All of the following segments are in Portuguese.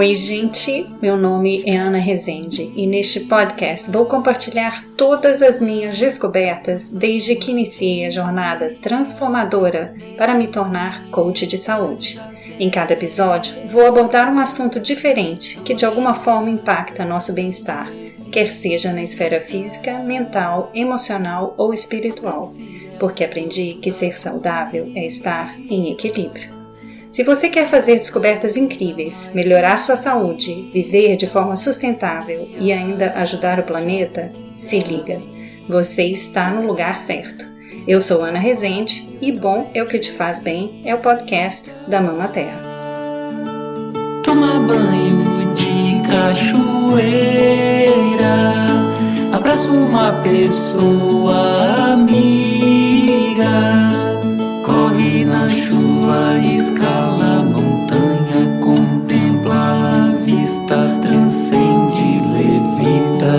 Oi, gente, meu nome é Ana Rezende e neste podcast vou compartilhar todas as minhas descobertas desde que iniciei a jornada transformadora para me tornar coach de saúde. Em cada episódio, vou abordar um assunto diferente que de alguma forma impacta nosso bem-estar, quer seja na esfera física, mental, emocional ou espiritual, porque aprendi que ser saudável é estar em equilíbrio. Se você quer fazer descobertas incríveis, melhorar sua saúde, viver de forma sustentável e ainda ajudar o planeta, se liga, você está no lugar certo. Eu sou Ana Rezende e Bom é o que te faz bem é o podcast da Mama Terra. Toma banho de cachoeira, abraça uma pessoa amiga, corre na chuva, escala a montanha, contempla a vista, transcende, levita.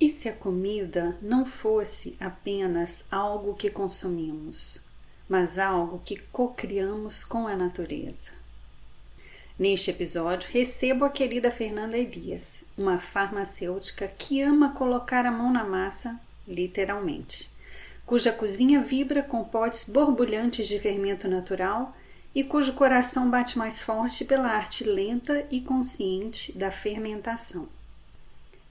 E se a comida não fosse apenas algo que consumimos, mas algo que co-criamos com a natureza? Neste episódio, recebo a querida Fernanda Elias, uma farmacêutica que ama colocar a mão na massa, literalmente, cuja cozinha vibra com potes borbulhantes de fermento natural e cujo coração bate mais forte pela arte lenta e consciente da fermentação.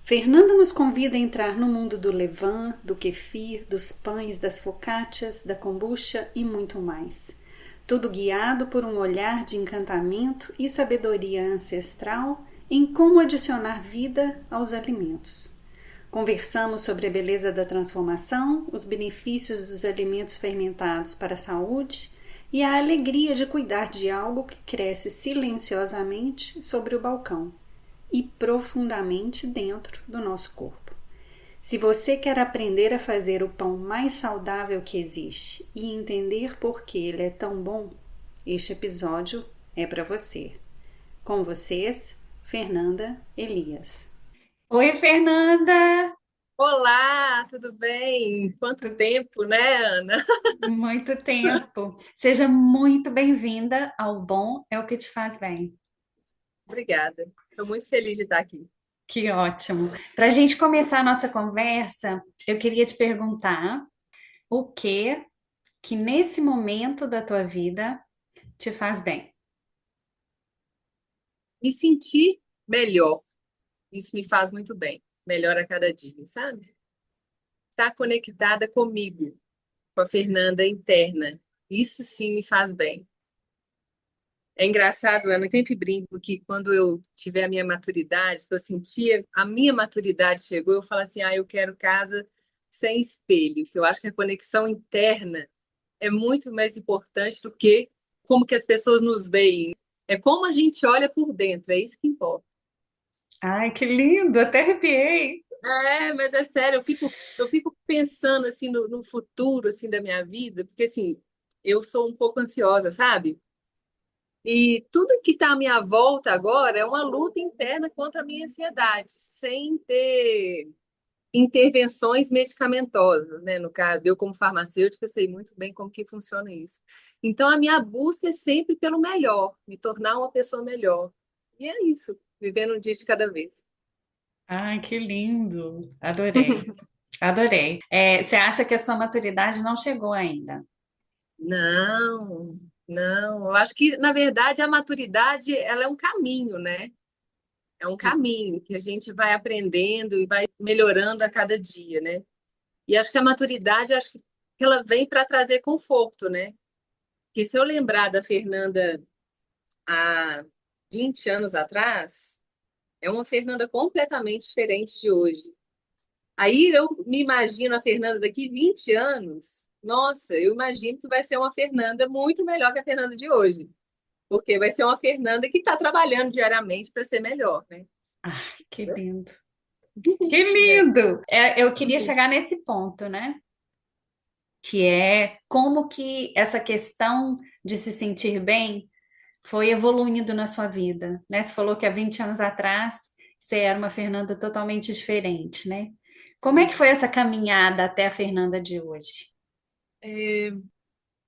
Fernanda nos convida a entrar no mundo do levain, do kefir, dos pães, das focaccias, da kombucha e muito mais. Tudo guiado por um olhar de encantamento e sabedoria ancestral em como adicionar vida aos alimentos. Conversamos sobre a beleza da transformação, os benefícios dos alimentos fermentados para a saúde e a alegria de cuidar de algo que cresce silenciosamente sobre o balcão e profundamente dentro do nosso corpo. Se você quer aprender a fazer o pão mais saudável que existe e entender por que ele é tão bom, este episódio é para você. Com vocês, Fernanda Elias. Oi, Fernanda! Olá, tudo bem? Quanto tempo, né, Ana? Muito tempo. Seja muito bem-vinda ao Bom é o que te faz bem. Obrigada. Estou muito feliz de estar aqui. Que ótimo. Para a gente começar a nossa conversa, eu queria te perguntar o que nesse momento da tua vida te faz bem. Me sentir melhor, isso me faz muito bem. Melhor a cada dia, sabe? Estar conectada comigo, com a Fernanda interna, isso sim me faz bem. É engraçado, Ana, eu sempre brinco que quando eu tiver a minha maturidade, que eu sentia a minha maturidade chegou, eu falo assim, eu quero casa sem espelho, que eu acho que a conexão interna é muito mais importante do que como que as pessoas nos veem. É como a gente olha por dentro, é isso que importa. Ai, que lindo! Até arrepiei. Mas é sério, eu fico pensando assim no futuro assim da minha vida, porque assim, eu sou um pouco ansiosa, sabe? E tudo que está à minha volta agora é uma luta interna contra a minha ansiedade, sem ter intervenções medicamentosas, né? No caso, eu como farmacêutica sei muito bem como que funciona isso. Então, a minha busca é sempre pelo melhor, me tornar uma pessoa melhor. E é isso, vivendo um dia de cada vez. Ai, que lindo! Adorei, adorei. Você acha que a sua maturidade não chegou ainda? Não, não. Eu acho que, na verdade, a maturidade, ela é um caminho, né? É um caminho que a gente vai aprendendo e vai melhorando a cada dia, né? E acho que a maturidade, acho que ela vem para trazer conforto, né? Porque se eu lembrar da Fernanda há 20 anos atrás, é uma Fernanda completamente diferente de hoje. Aí eu me imagino a Fernanda daqui 20 anos, nossa, eu imagino que vai ser uma Fernanda muito melhor que a Fernanda de hoje. Porque vai ser uma Fernanda que está trabalhando diariamente para ser melhor, né? Ai, que lindo! Que lindo! Eu queria chegar nesse ponto, né? Que é como que essa questão de se sentir bem foi evoluindo na sua vida, né? Você falou que há 20 anos atrás você era uma Fernanda totalmente diferente, né? Como é que foi essa caminhada até a Fernanda de hoje?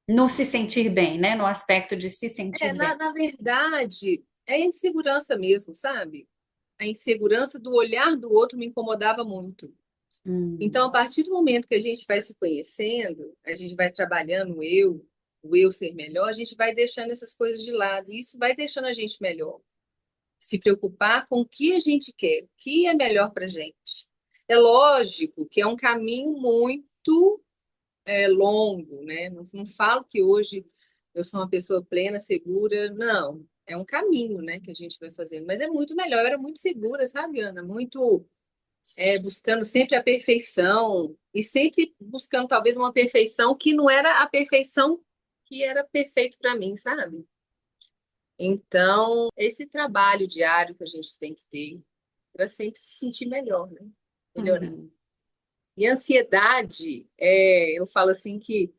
No se sentir bem, né? No aspecto de se sentir bem. Na verdade, é insegurança mesmo, sabe? A insegurança do olhar do outro me incomodava muito. Então, a Hum, partir do momento que a gente vai se conhecendo, a gente vai trabalhando o eu ser melhor, a gente vai deixando essas coisas de lado. E isso vai deixando a gente melhor. Se preocupar com o que a gente quer, o que é melhor para a gente. É lógico que é um caminho muito longo, né? Não falo que hoje eu sou uma pessoa plena, segura, não. É um caminho, né, que a gente vai fazendo. Mas é muito melhor. Eu era muito segura, sabe, Ana? Muito buscando sempre a perfeição e sempre buscando talvez uma perfeição que não era a perfeição que era perfeito para mim, sabe? Então, esse trabalho diário que a gente tem que ter para sempre se sentir melhor, né? Melhorar. uhum. E a ansiedade, eu falo assim que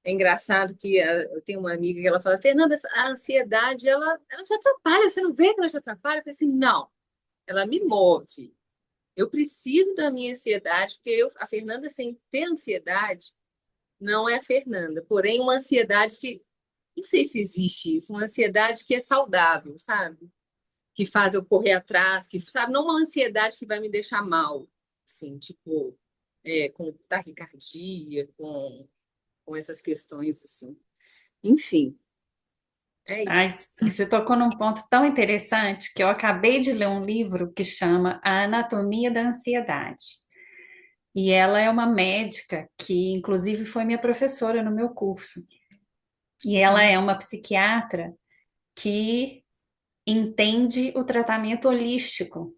é engraçado que eu tenho uma amiga que ela fala, Fernanda, a ansiedade, ela te atrapalha, você não vê que ela te atrapalha? Eu falei assim, não, ela me move. Eu preciso da minha ansiedade, porque a Fernanda sem ter ansiedade não é a Fernanda. Porém, uma ansiedade que, não sei se existe isso, uma ansiedade que é saudável, sabe? Que faz eu correr atrás, que, sabe, não uma ansiedade que vai me deixar mal, assim, tipo, com taquicardia, com essas questões, assim. Enfim, é Ai, isso. você tocou num ponto tão interessante que eu acabei de ler um livro que chama A Anatomia da Ansiedade. E ela é uma médica que, inclusive, foi minha professora no meu curso. E ela é uma psiquiatra que entende o tratamento holístico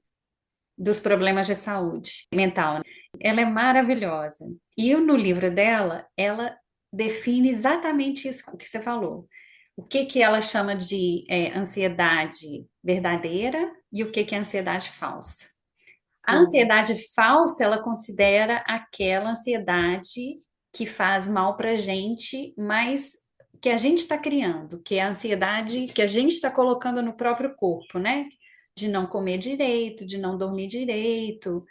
dos problemas de saúde mental, né? Ela é maravilhosa. E no livro dela, ela define exatamente isso que você falou. O que que ela chama de ansiedade verdadeira e o que que é ansiedade falsa. A Hum, ansiedade falsa, ela considera aquela ansiedade que faz mal para a gente, mas que a gente está criando, que é a ansiedade que a gente está colocando no próprio corpo, né? De não comer direito, de não dormir direito,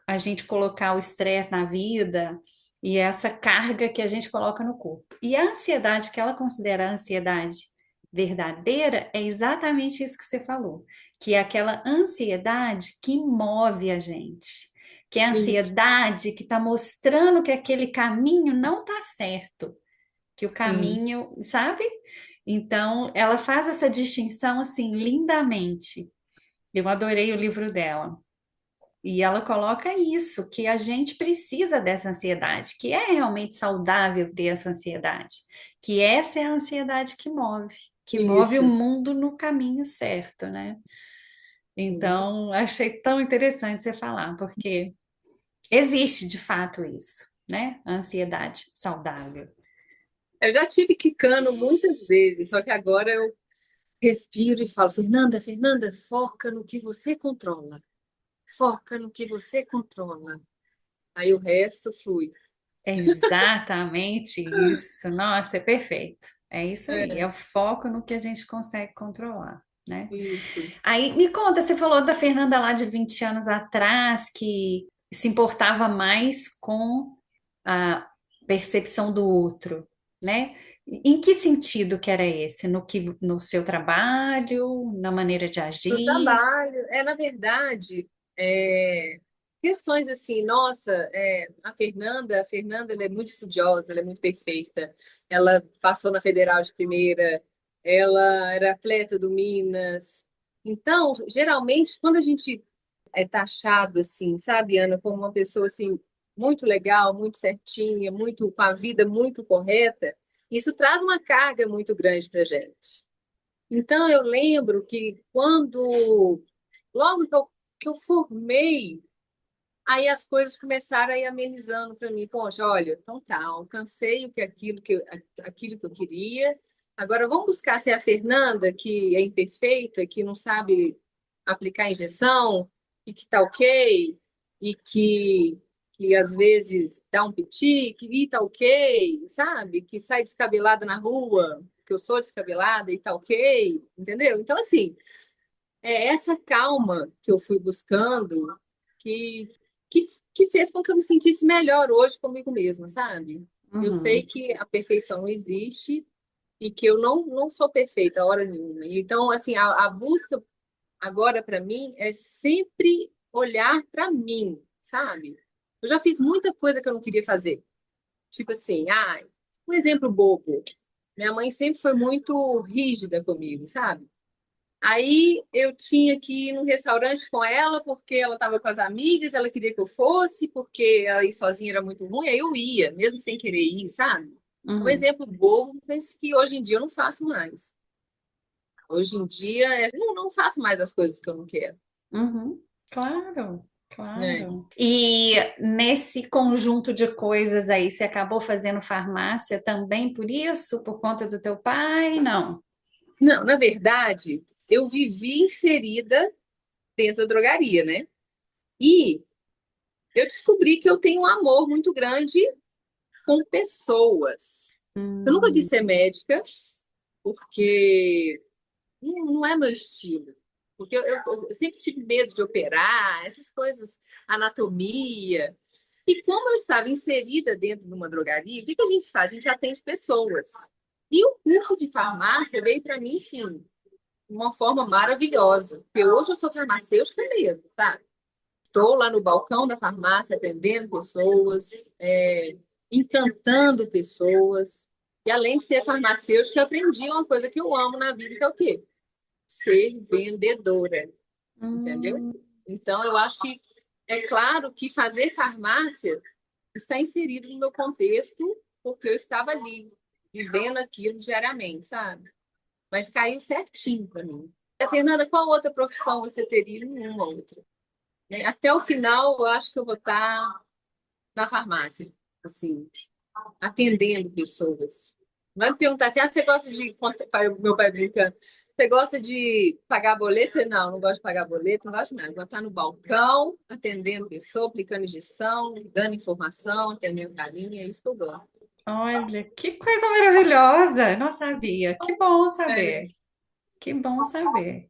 a gente colocar o estresse na vida e essa carga que a gente coloca no corpo. E a ansiedade que ela considera a ansiedade verdadeira é exatamente isso que você falou, que é aquela ansiedade que move a gente, que é a isso, ansiedade que está mostrando que aquele caminho não está certo, que o sim. caminho, sabe? Então, ela faz essa distinção assim lindamente. Eu adorei o livro dela. E ela coloca isso, que a gente precisa dessa ansiedade, que é realmente saudável ter essa ansiedade, que essa é a ansiedade que move o Isso. mundo no caminho certo, né? Sim. Então, achei tão interessante você falar, porque existe de fato isso, né? A ansiedade saudável. Eu já tive quicando muitas vezes, só que agora eu respiro e falo, Fernanda, Fernanda, foca no que você controla. Foca no que você controla. Aí o resto flui. É exatamente isso. Nossa, é perfeito. É isso aí. É É, o foco no que a gente consegue controlar, né? isso. Aí me conta, você falou da Fernanda lá de 20 anos atrás, que se importava mais com a percepção do outro, né? Em que sentido que era esse? No seu trabalho, na maneira de No agir? trabalho, na verdade, questões assim, nossa, a Fernanda, ela é muito estudiosa, ela é muito perfeita. Ela passou na Federal de primeira, ela era atleta do Minas. Então, geralmente, quando a gente é taxado assim, sabe, Ana, como uma pessoa assim muito legal, muito certinha, muito com a vida muito correta, isso traz uma carga muito grande para gente. Então eu lembro que quando logo que eu formei, aí as coisas começaram a ir amenizando para mim. Poxa, olha, então tá, alcancei aquilo que eu queria. Agora vamos buscar se é a Fernanda, que é imperfeita, que não sabe aplicar injeção, e que tá ok, e que às vezes dá um piti, que tá ok, sabe? Que sai descabelada na rua, que eu sou descabelada e tá ok, entendeu? Então, assim, é essa calma que eu fui buscando que, que, que fez com que eu me sentisse melhor hoje comigo mesma, sabe? Eu sei Uhum. que a perfeição não existe e que eu não sou perfeita a hora nenhuma. Então, assim, a busca agora para mim é sempre olhar para mim, sabe? Eu já fiz muita coisa que eu não queria fazer. Tipo assim, um exemplo bobo. Minha mãe sempre foi muito rígida comigo, sabe? Aí eu tinha que ir num restaurante com ela porque ela estava com as amigas, ela queria que eu fosse, porque ela ir sozinha era muito ruim, aí eu ia, mesmo sem querer ir, sabe? É um Uhum. exemplo bobo, mas que hoje em dia eu não faço mais. Hoje em dia, não faço mais as coisas que eu não quero, Uhum. Claro, né? claro. E nesse conjunto de coisas aí, você acabou fazendo farmácia também por isso, por conta do teu pai? Não. Não, na verdade, eu vivi inserida dentro da drogaria, né? E eu descobri que eu tenho um amor muito grande com pessoas. Eu nunca quis Hum, ser médica, porque não é meu estilo. Porque eu sempre tive medo de operar, essas coisas, anatomia. E como eu estava inserida dentro de uma drogaria, o que que a gente faz? A gente atende pessoas. E o curso de farmácia veio para mim, sim, de uma forma maravilhosa. Porque hoje eu sou farmacêutica mesmo, sabe? Estou lá no balcão da farmácia atendendo pessoas, encantando pessoas. E além de ser farmacêutica, eu aprendi uma coisa que eu amo na vida, que é o quê? Ser vendedora, entendeu? hum, Então, eu acho que é claro que fazer farmácia está inserido no meu contexto, porque eu estava ali, vivendo aquilo diariamente, sabe? Mas caiu certinho para mim. Fernanda, qual outra profissão você teria? Nenhuma outra. Né? Até o final, eu acho que eu vou estar na farmácia, assim, atendendo pessoas. Vai me perguntar assim, você gosta de... Meu pai brincando. Você gosta de pagar boleto? Eu falei, não, não gosto de pagar boleto, não gosto nada. Vou estar no balcão, atendendo pessoa, aplicando injeção, dando informação, atendendo carinha, é isso que eu gosto. olha, que coisa maravilhosa! Não sabia. Que bom É, saber. Que bom saber.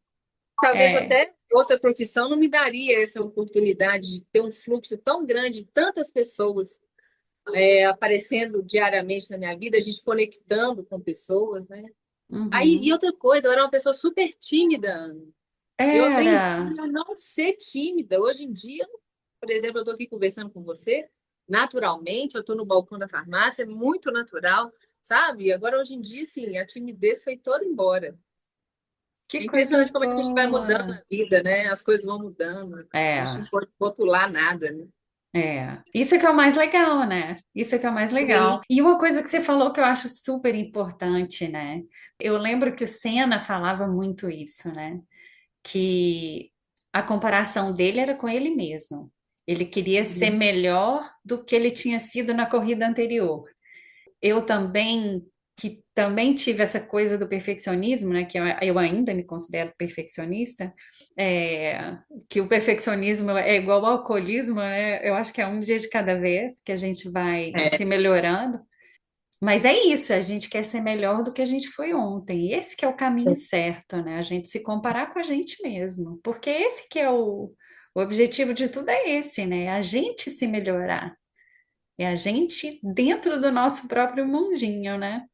talvez É. até outra profissão não me daria essa oportunidade de ter um fluxo tão grande de tantas pessoas aparecendo diariamente na minha vida, a gente conectando com pessoas, né? Aí, e Uhum. outra coisa, eu era uma pessoa super tímida, Ana. Eu aprendi Era. a não ser tímida. Hoje em dia, por exemplo, eu estou aqui conversando com você, naturalmente, eu estou no balcão da farmácia, é muito natural, sabe? Agora, hoje em dia, sim, a timidez foi toda embora. Que É coisa impressionante como é que a gente vai mudando boa. a vida, né? As coisas vão mudando. A gente não É. pode rotular nada, né? É, isso é que é o mais legal, né? Isso é que é o mais legal. Sim, E uma coisa que você falou que eu acho super importante, né? Eu lembro que o Senna falava muito isso, né? Que a comparação dele era com ele mesmo. Ele queria ser melhor do que ele tinha sido na corrida anterior. Eu também, que também tive essa coisa do perfeccionismo, né? Que eu ainda me considero perfeccionista, que o perfeccionismo é igual ao alcoolismo, né? Eu acho que é um dia de cada vez que a gente vai se é. melhorando. Mas é isso, a gente quer ser melhor do que a gente foi ontem. Esse que é o caminho certo, né? A gente se comparar com a gente mesmo. Porque esse que é o objetivo de tudo é esse, né? A gente se melhorar. É a gente dentro do nosso próprio mundinho, né?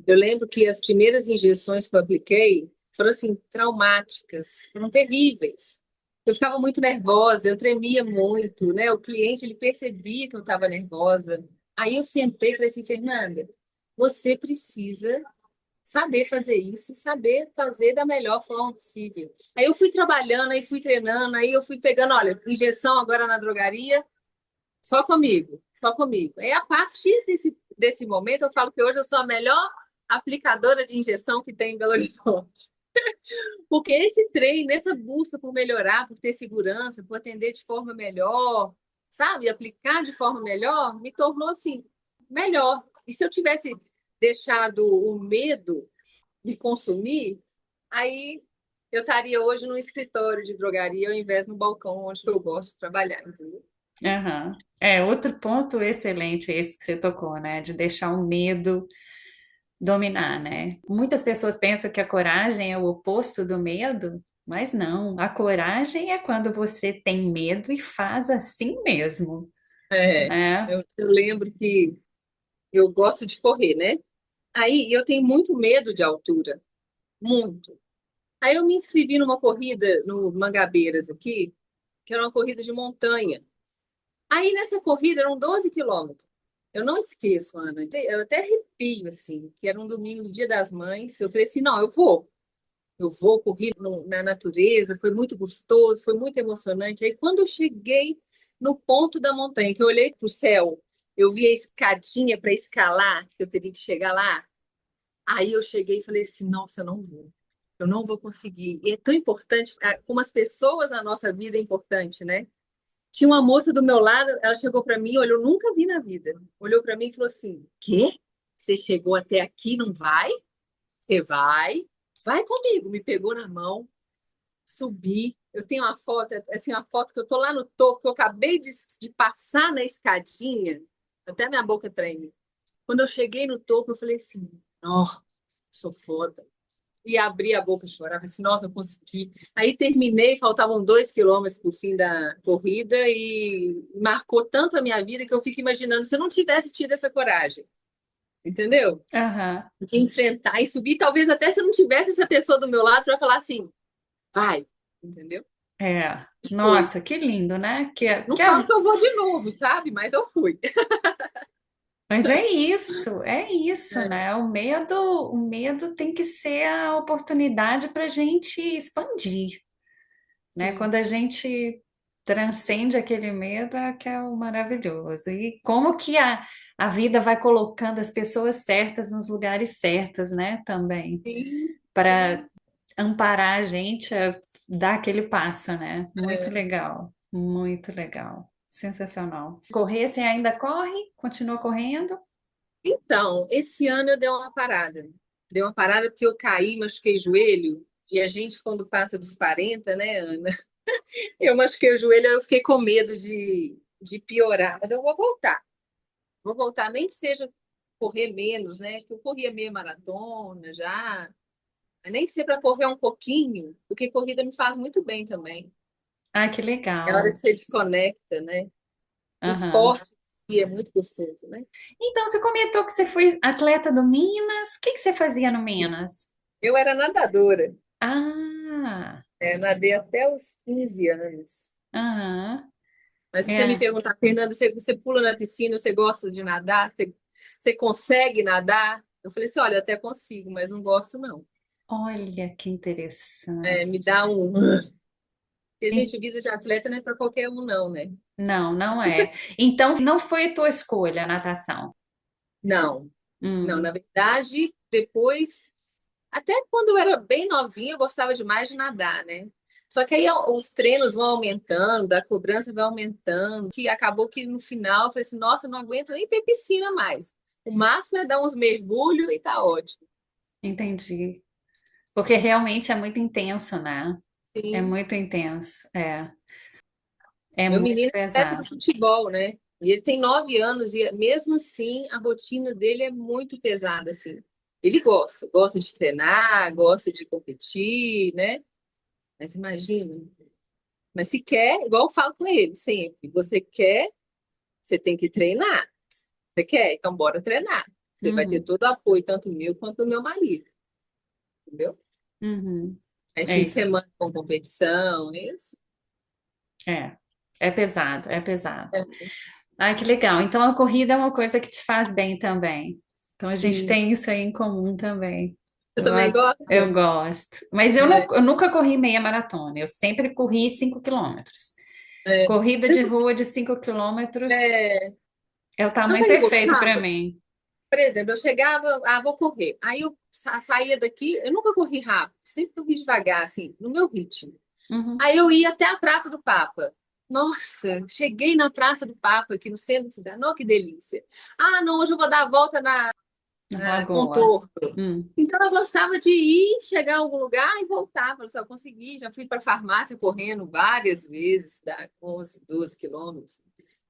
Eu lembro que as primeiras injeções que eu apliquei foram assim traumáticas, foram terríveis. Eu ficava muito nervosa, eu tremia muito, né? O cliente ele percebia que eu estava nervosa. Aí eu sentei e falei assim, Fernanda, você precisa saber fazer isso e saber fazer da melhor forma possível. Aí eu fui trabalhando, aí fui treinando, aí eu fui pegando, olha, injeção agora na drogaria, só comigo, só comigo. É a partir desse momento, eu falo que hoje eu sou a melhor aplicadora de injeção que tem em Belo Horizonte. Porque esse treino, essa busca por melhorar, por ter segurança, por atender de forma melhor, sabe, aplicar de forma melhor, me tornou assim, melhor. E se eu tivesse deixado o medo me consumir, aí eu estaria hoje no escritório de drogaria ao invés no balcão onde eu gosto de trabalhar, entendeu? Aham. É, outro ponto excelente esse que você tocou, né? De deixar o medo dominar, né? Muitas pessoas pensam que a coragem é o oposto do medo, mas não. A coragem é quando você tem medo e faz assim mesmo, É, né? eu lembro que Eu gosto de correr, né? Aí eu tenho muito medo de altura, muito. Aí eu me inscrevi numa corrida no Mangabeiras aqui, que era uma corrida de montanha. Aí nessa corrida eram 12 quilômetros. Eu não esqueço, Ana. Eu até arrepio, assim, que era um domingo, Dia das Mães. Eu falei assim, não, eu vou. Eu vou correr na natureza, foi muito gostoso, foi muito emocionante. Aí quando eu cheguei no ponto da montanha, que eu olhei para o céu, eu vi a escadinha para escalar, que eu teria que chegar lá. Aí eu cheguei e falei assim, nossa, eu não vou conseguir. E é tão importante, como as pessoas na nossa vida é importante, né? Tinha uma moça do meu lado, ela chegou para mim, olhou, eu nunca vi na vida. Olhou para mim e falou assim: "Quê? Você chegou até aqui, não vai? Você vai? Vai comigo". Me pegou na mão, subi. Eu tenho uma foto, assim, uma foto que eu tô lá no topo, que eu acabei de passar na escadinha, até minha boca treme. Quando eu cheguei no topo, eu falei assim: "Ó, sou foda". E abri a boca e chorava assim, nossa, eu consegui. Aí terminei, faltavam 2 quilômetros para o fim da corrida e marcou tanto a minha vida que eu fico imaginando se eu não tivesse tido essa coragem, entendeu? Aham. De enfrentar e subir, talvez até se eu não tivesse essa pessoa do meu lado para falar assim, vai, entendeu? É. E foi. Nossa, que lindo, né? Não falo que eu vou de novo, sabe? Mas eu fui. Mas é isso, né? O medo tem que ser a oportunidade para a gente expandir, né? Sim, Quando a gente transcende aquele medo, é que é o maravilhoso. E como que a vida vai colocando as pessoas certas nos lugares certos, né? Também, sim, para sim. amparar a gente a dar aquele passo, né? Muito É. legal, muito legal. Sensacional. Correr, você ainda corre? Continua correndo? Então, esse ano eu dei uma parada. Dei uma parada porque eu caí, machuquei o joelho. E a gente, quando passa dos 40, né, Ana? Eu machuquei o joelho, eu fiquei com medo de piorar. Mas eu vou voltar. Vou voltar, nem que seja correr menos, né? Que eu corria meia maratona já. Mas nem que seja para correr um pouquinho, porque corrida me faz muito bem também. Ah, que É hora que legal. você desconecta, né? O Aham. esporte em si é muito gostoso, né? Então, você comentou que você foi atleta do Minas. O que que você fazia no Minas? Eu era nadadora. Ah, Nadei até os 15 anos. aham. Mas se você me É. perguntar, Fernanda, você pula na piscina, você gosta de nadar? Você consegue nadar? Eu falei assim, olha, eu até consigo, mas não gosto, não. Olha que Me dá interessante. um... Porque, En- gente, vida de atleta não é para qualquer um, não, né? Não, não é. Então, não foi a tua escolha a natação. Não, não. Na Hum, verdade, depois, até quando eu era bem novinha, eu gostava demais de nadar, né? Só que aí os treinos vão aumentando, a cobrança vai aumentando, que acabou que no final eu falei assim, nossa, eu não aguento nem ver piscina mais. O máximo é dar uns mergulhos e tá ótimo. entendi. Porque realmente é muito intenso, né? É Sim. muito intenso. É Meu muito menino é do pesado. futebol, né? E ele tem 9 anos e mesmo assim a rotina dele é muito pesada, assim. Ele gosta de treinar, gosta de competir, né? Mas imagina. Mas se quer, igual eu falo com ele sempre, você quer, você tem que treinar. Você quer? Então bora treinar. Você vai ter Uhum, todo o apoio, tanto meu quanto do meu marido, entendeu? uhum. Aí fim de É, semana com competição, isso. é. É pesado, é pesado. Ai, que legal. Então a corrida é uma coisa que te faz bem também. Então a gente Sim. tem isso aí em comum também. Você Eu, também gosta? eu gosto. Mas É, eu nunca corri meia maratona. Eu sempre corri 5 quilômetros. é. Corrida de rua de 5 quilômetros É, é o não tamanho sei se eu perfeito para gostava. mim. Por exemplo, eu chegava, vou correr. Aí eu saía daqui, eu nunca corri rápido, sempre corri devagar, assim, no meu ritmo. Uhum. Aí eu ia até a Praça do Papa. Nossa, cheguei na Praça do Papa, aqui no centro da cidade. Não, que delícia. Ah, não, hoje eu vou dar a volta Na na Lagoa. Contorno. Hum. Então eu gostava de ir, chegar a algum lugar e voltar. Falei assim, eu consegui, já fui para a farmácia correndo várias vezes, dá 11, 12 quilômetros.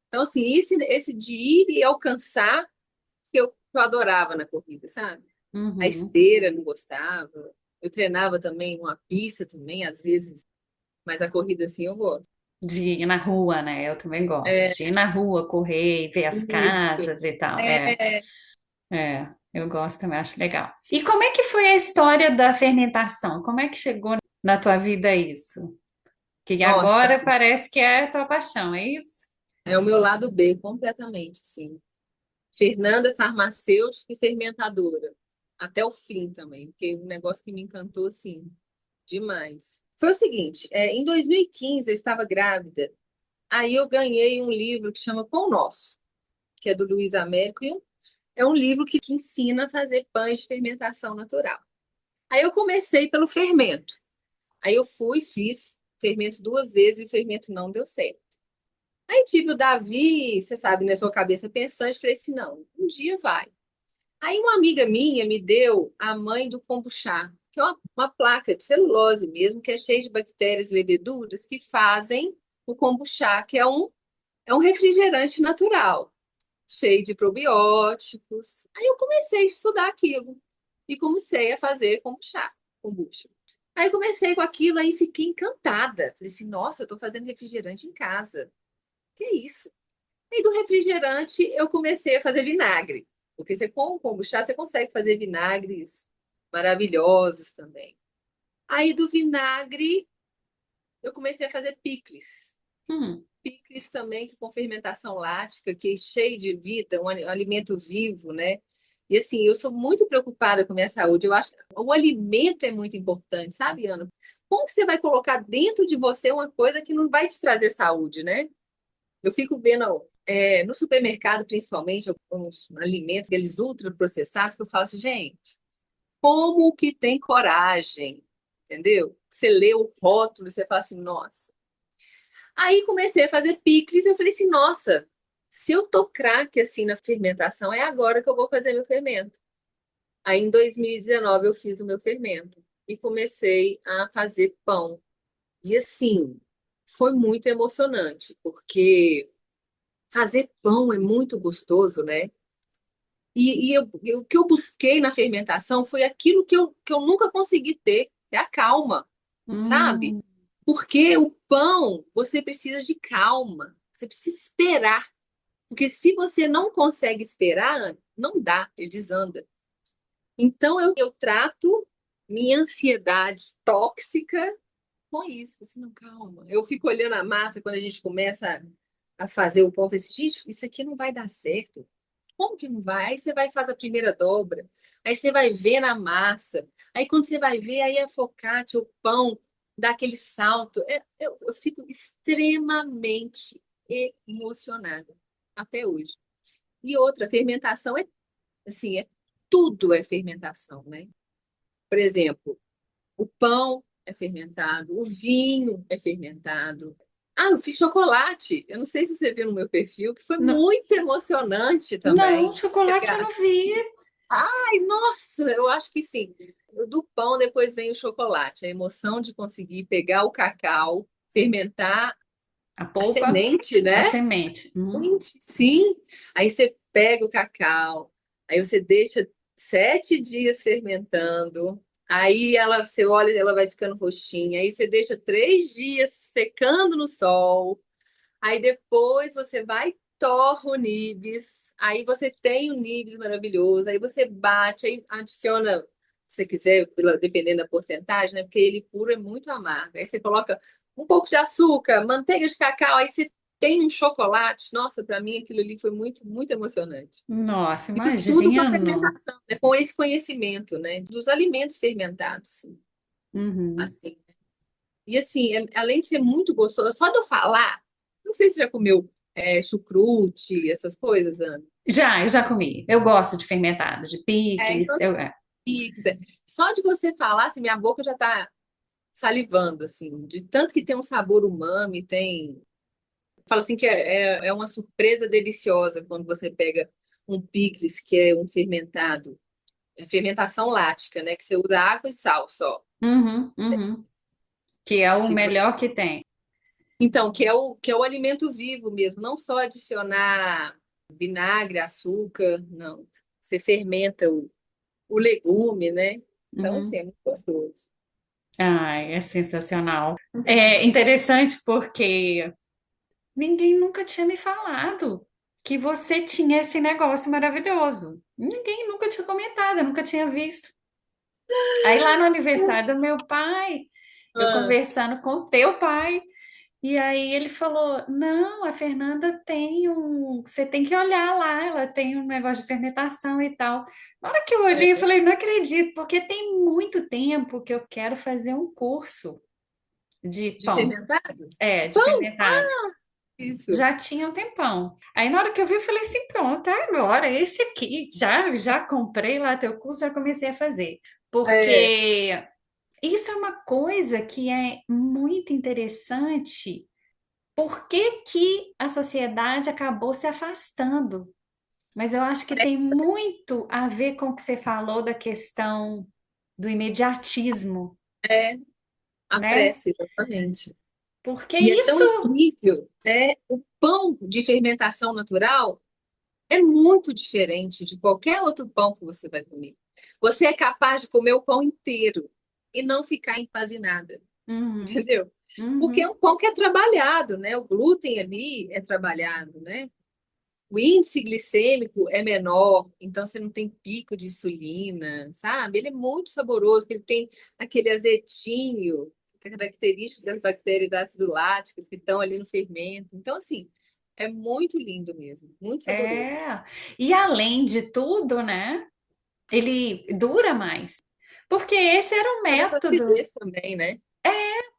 Então, assim, esse de ir e alcançar que eu adorava na corrida, sabe? A Uhum. esteira não gostava. Eu treinava também uma pista também, às vezes, mas a corrida assim eu gosto. De ir na rua, né? Eu também gosto. É De ir na rua, correr e ver as isso. casas e tal. É. É, eu gosto também, acho legal. E como é que foi a história da fermentação? Como é que chegou na tua vida isso? Que Nossa, agora parece que é a tua paixão, é isso? é o meu lado B, completamente, sim. Fernanda farmacêutica e fermentadora. Até o fim também, porque um negócio que me encantou, assim, demais. Foi o seguinte, em 2015 eu estava grávida, aí eu ganhei um livro que chama Pão Nosso, que é do Luiz Américo, e é um livro que ensina a fazer pães de fermentação natural. Aí eu comecei pelo fermento. Aí eu fui, fiz fermento 2 vezes e o fermento não deu certo. Aí tive o Davi, você sabe, na sua cabeça pensante, falei assim, não, um dia vai. Aí uma amiga minha me deu a mãe do kombucha, que é uma placa de celulose mesmo, que é cheia de bactérias e leveduras que fazem o kombucha, que é um refrigerante natural, cheio de probióticos. Aí eu comecei a estudar aquilo e comecei a fazer kombucha. Aí eu comecei com aquilo, aí fiquei encantada. Falei assim, nossa, eu tô fazendo refrigerante em casa. Que é isso? E do refrigerante eu comecei a fazer vinagre. Porque você com o kombucha você consegue fazer vinagres maravilhosos também. Aí do vinagre eu comecei a fazer picles. Hum, Picles também que com fermentação lática, que é cheio de vida, um alimento vivo, né? E assim, eu sou muito preocupada com a minha saúde. Eu acho que o alimento é muito importante, sabe, Ana? Como que você vai colocar dentro de você uma coisa que não vai te trazer saúde, né? Eu fico vendo no supermercado, principalmente, alguns alimentos, aqueles ultraprocessados, que eu falo assim, gente, como que tem coragem? Entendeu? Você lê o rótulo e você fala assim, nossa. Aí comecei a fazer picles e eu falei assim, nossa, se eu tô craque assim na fermentação, é agora que eu vou fazer meu fermento. Aí em 2019 eu fiz o meu fermento e comecei a fazer pão. E assim, foi muito emocionante, porque fazer pão é muito gostoso, né? O que eu busquei na fermentação foi aquilo que eu nunca consegui ter, é a calma, sabe? hum, Porque o pão, você precisa de calma, você precisa esperar. Porque se você não consegue esperar, não dá, ele desanda. Então eu trato minha ansiedade tóxica com isso. Assim, não, calma. Eu fico olhando a massa quando a gente começa a fazer o pão. Eu falo assim, gente, isso aqui não vai dar certo. Como que não vai? Aí você vai e faz a primeira dobra. Aí você vai ver na massa. Aí quando você vai ver, aí a focaccia, o pão, dá aquele salto. Eu fico extremamente emocionada até hoje. E outra, fermentação é assim, tudo é fermentação, né? Por exemplo, o pão é fermentado, o vinho é fermentado. Ah, eu fiz chocolate. Eu não sei se você viu no meu perfil, que foi não, muito emocionante não, também. chocolate eu não vi. Ai, nossa, eu acho que sim. Do pão depois vem o chocolate, a emoção de conseguir pegar o cacau, fermentar A a polpa, semente, a né? semente. Gente, sim. Aí você pega o cacau, aí você deixa 7 dias fermentando. Aí você olha, ela vai ficando roxinha. Aí você deixa 3 dias secando no sol. Aí depois você vai, torra o nibs. Aí você tem o nibs maravilhoso. Aí você bate, aí adiciona, se você quiser, dependendo da porcentagem, né? Porque ele puro é muito amargo. Aí você coloca um pouco de açúcar, manteiga de cacau, aí você tem um chocolate. Nossa, para mim aquilo ali foi muito, muito emocionante. Nossa, Isso tudo com a imagino. fermentação, né? Com esse conhecimento, né? Dos alimentos fermentados, sim. Uhum. Assim. E assim, além de ser muito gostoso, só de eu falar, não sei se você já comeu chucrute, essas coisas, Ana. Já, eu já comi. Eu gosto de fermentado, de Então, picles. assim, pizza. Só de você falar, assim, minha boca já tá salivando, assim, de tanto que tem um sabor umami, tem. Falo assim que é uma surpresa deliciosa quando você pega um picles, que é um fermentado, fermentação lática, né? Que você usa água e sal só. Uhum, uhum. Que é o Que melhor que tem. Então, que é o alimento vivo mesmo, não só adicionar vinagre, açúcar, não. Você fermenta o legume, né? Então, assim, Uhum. é muito gostoso. Ai, é sensacional. É interessante porque ninguém nunca tinha me falado que você tinha esse negócio maravilhoso. Ninguém nunca tinha comentado, eu nunca tinha visto. Aí lá no aniversário do meu pai, eu Ah, conversando com o teu pai, e aí ele falou: Não, a Fernanda tem um. Você tem que olhar lá, ela tem um negócio de fermentação e tal. Na hora que eu olhei, eu é, falei: Não acredito, porque tem muito tempo que eu quero fazer um curso de de pão, fermentados? De de pão? fermentados. Isso. Já tinha um tempão. Aí na hora que eu vi, eu falei assim: Pronto, é agora, esse aqui. Já comprei lá teu curso, já comecei a fazer. É, Porque isso é uma coisa que é muito interessante. Por que que a sociedade acabou se afastando? Mas eu acho que tem muito a ver com o que você falou da questão do imediatismo, é a né? pressa, exatamente. Porque E é tão isso incrível, né? O pão de fermentação natural é muito diferente de qualquer outro pão que você vai comer. Você é capaz de comer o pão inteiro e não ficar empazinada, Uhum, entendeu? Porque é uhum. um pão que é trabalhado, né? O glúten ali é trabalhado, né? O índice glicêmico é menor, então você não tem pico de insulina, sabe? Ele é muito saboroso, ele tem aquele azedinho, que é característico das bactérias ácido láticas que estão ali no fermento. Então, assim, é muito lindo mesmo, muito saboroso. É. E além de tudo, né? Ele dura mais. Porque esse era um Mas essa método. acidez também, né?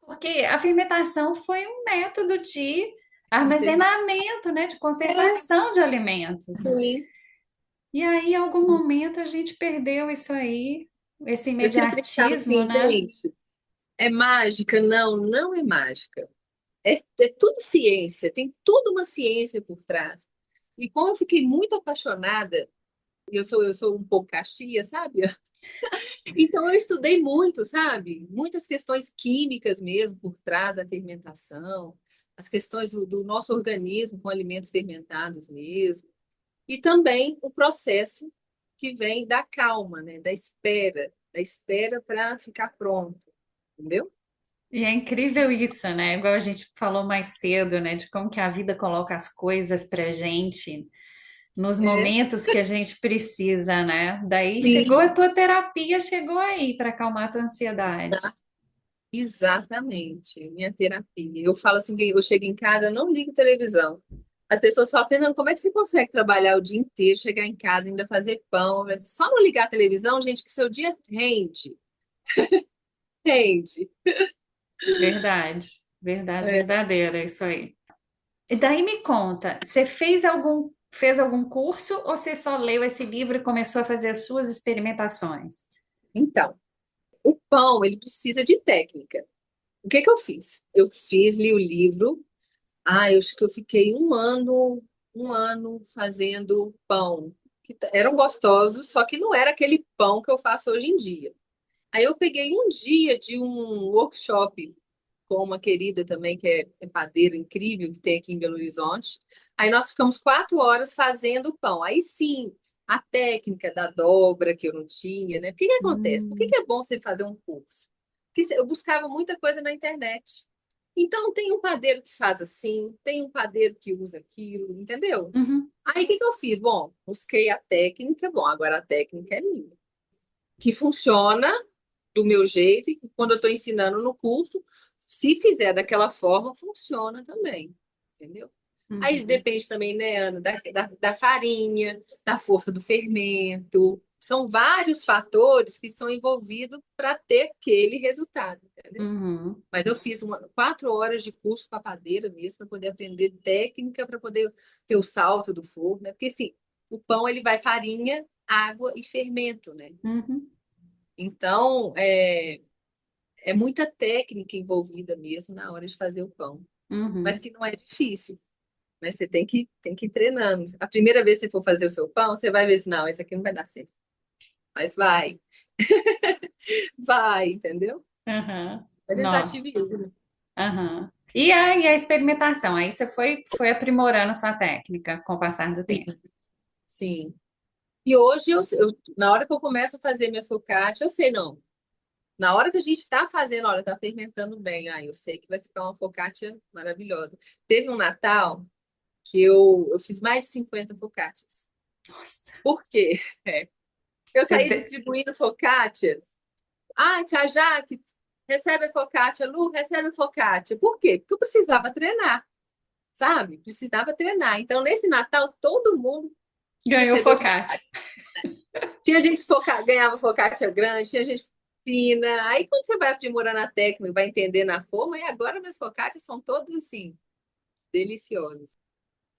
Porque a fermentação foi um método de Conserva- armazenamento, né? De É, conservação de alimentos. sim. E aí, em algum momento, a gente perdeu isso aí, esse Eu sempre ficava imediatismo, assim, né? gente, é mágica? Não, não é mágica. É tudo ciência, tem toda uma ciência por trás. E como eu fiquei muito apaixonada, eu sou um pouco caxia, sabe? Então eu estudei muito, sabe? Muitas questões químicas mesmo por trás da fermentação, as questões do nosso organismo com alimentos fermentados mesmo. E também o processo que vem da calma, né? Da espera para ficar pronto, entendeu? E é incrível isso, né? Igual a gente falou mais cedo, né? De como que a vida coloca as coisas pra gente nos É, momentos que a gente precisa, né? Daí chegou a sim, tua terapia, chegou aí para acalmar a tua ansiedade. exatamente. Minha terapia. Eu falo assim, que eu chego em casa, eu não ligo televisão. As pessoas falam, Fernando, como é que você consegue trabalhar o dia inteiro, chegar em casa, ainda fazer pão? Mas só não ligar a televisão, gente, que seu dia rende. Rende. Verdade, verdade É. verdadeira, isso aí. E daí me conta, você fez algum curso ou você só leu esse livro e começou a fazer as suas experimentações? Então, o pão, ele precisa de técnica. O que que eu fiz? Eu fiz, li o livro. Ah, eu acho que eu fiquei um ano fazendo pão. Eram gostosos, só que não era aquele pão que eu faço hoje em dia. Aí eu peguei um dia de um workshop com uma querida também, que é padeira incrível, que tem aqui em Belo Horizonte. Aí nós ficamos 4 horas fazendo pão. Aí sim, a técnica da dobra que eu não tinha, né? Porque que acontece? Por que Hum, que é bom você fazer um curso? Porque eu buscava muita coisa na internet. Então, tem um padeiro que faz assim, tem um padeiro que usa aquilo, entendeu? uhum, Aí, o que que eu fiz? Bom, busquei a técnica, bom, agora a técnica é minha, que funciona do meu jeito, e quando eu estou ensinando no curso, se fizer daquela forma, funciona também, entendeu? Aí uhum, depende também, né, Ana, da farinha, da força do fermento. São vários fatores que estão envolvidos para ter aquele resultado, entendeu? uhum, Mas eu fiz 4 horas de curso com a padeira mesmo, para poder aprender técnica, para poder ter o salto do forno, né? Porque assim, o pão ele vai farinha, água e fermento, né? uhum, Então, é muita técnica envolvida mesmo na hora de fazer o pão. Mas uhum. que não é difícil. Mas você tem que ir treinando. A primeira vez que você for fazer o seu pão, você vai ver se não, isso aqui não vai dar certo. Mas vai, vai, entendeu? Aham. É Não. tentativa e erro. Aham. E a experimentação? Aí você foi aprimorando sua técnica com o passar do tempo. Sim, sim. E hoje, na hora que eu começo a fazer minha focaccia, eu sei, não. Na hora que a gente está fazendo, olha, está fermentando bem. Ah, eu sei que vai ficar uma focaccia maravilhosa. Teve um Natal. que eu fiz mais de 50 focaccias. Nossa. Por quê? É. Eu Você saí de- distribuindo focaccia. Ah, tia Jaque, recebe a focaccia. Lu, recebe a focaccia. Por quê? Porque eu precisava treinar, sabe? Precisava treinar. Então, nesse Natal, todo mundo Ganhou recebeu focaccia. focaccia. Tinha gente que ganhava focaccia grande, tinha gente fina. Aí, quando você vai aprimorando a técnica, vai entendendo a forma, e agora minhas focaccias são todas assim, deliciosas.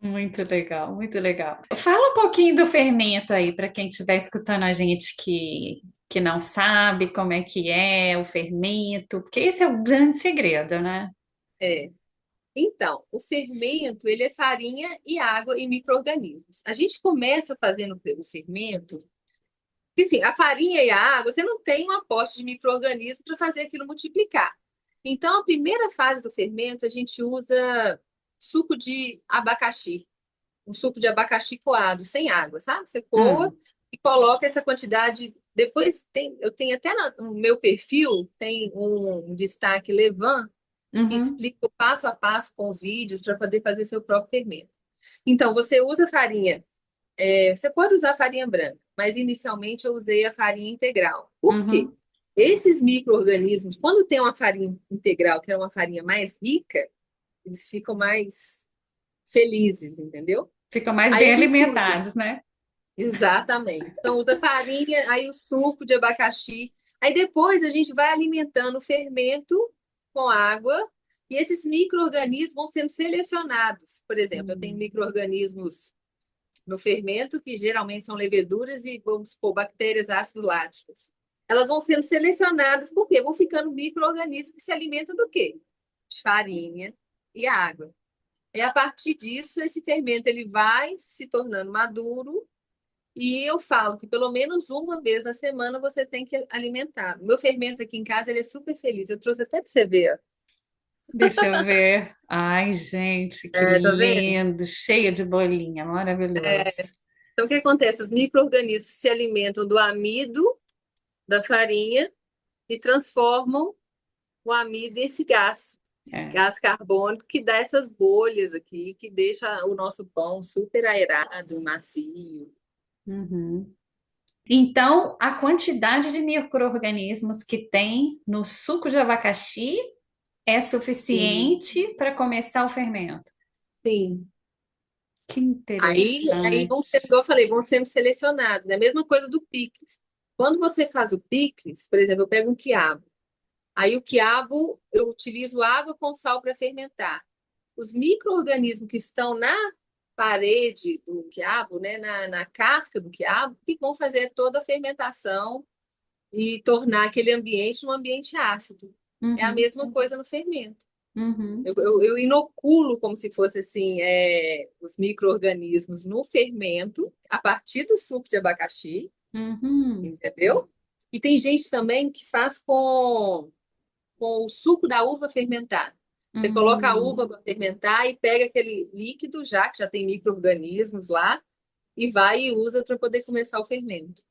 Muito legal, muito legal. Fala um pouquinho do fermento aí para quem estiver escutando a gente que não sabe como é o fermento, porque esse é o grande segredo, né? É. Então, o fermento, ele é farinha e água e micro-organismos. A gente começa fazendo o fermento, porque assim, a farinha e a água, você não tem um aporte de micro-organismo para fazer aquilo multiplicar. Então, a primeira fase do fermento, a gente usa suco de abacaxi, um suco de abacaxi coado, sem água, sabe? Você coa Hum, e coloca essa quantidade. Depois tem, eu tenho até no meu perfil, tem um destaque Levan, que uhum, explica o passo a passo com vídeos para poder fazer seu próprio fermento. Então, você usa farinha. Você pode usar farinha branca, mas inicialmente eu usei a farinha integral. Por quê? uhum. Esses micro-organismos, quando tem uma farinha integral, que é uma farinha mais rica, eles ficam mais felizes, entendeu? Ficam mais Aí bem a gente usa. alimentados, né? Exatamente. Então, usa farinha, aí o suco de abacaxi. Aí depois a gente vai alimentando o fermento com água e esses micro-organismos vão sendo selecionados. Por exemplo, eu tenho Hum, micro-organismos no fermento, que geralmente são leveduras e, vamos supor, bactérias ácido-láticas. Elas vão sendo selecionadas porque vão ficando micro-organismos que se alimentam do quê? De farinha e água. E a partir disso, esse fermento ele vai se tornando maduro e eu falo que pelo menos uma vez na semana você tem que alimentar. Meu fermento aqui em casa, ele é super feliz. Eu trouxe até para você ver. Ó. deixa eu ver. Ai, gente, que Tá vendo? lindo, cheia de bolinha, maravilhoso. Então, o que acontece? Os micro-organismos se alimentam do amido da farinha e transformam o amido em esse gás, É. gás carbônico, que dá essas bolhas aqui, que deixa o nosso pão super aerado, macio. Uhum. Então, a quantidade de micro-organismos que tem no suco de abacaxi é Sim. suficiente para começar o fermento. Sim. Que Aí vão ser, interessante. igual eu falei, vão sendo selecionados, né? A mesma coisa do picles. Quando você faz o picles, por exemplo, eu pego um quiabo. Aí o quiabo, eu utilizo água com sal para fermentar. Os micro-organismos que estão na parede do quiabo, né, na casca do quiabo, que vão fazer toda a fermentação e tornar aquele ambiente um ambiente ácido. É a Uhum, mesma coisa no fermento. uhum, Eu inoculo como se fosse assim, os micro-organismos no fermento a partir do suco de abacaxi, uhum, entendeu? E tem gente também que faz com o suco da uva fermentada. Você coloca a uhum, uva para fermentar e pega aquele líquido já, que já tem micro-organismos lá, e vai e usa para poder começar o fermento.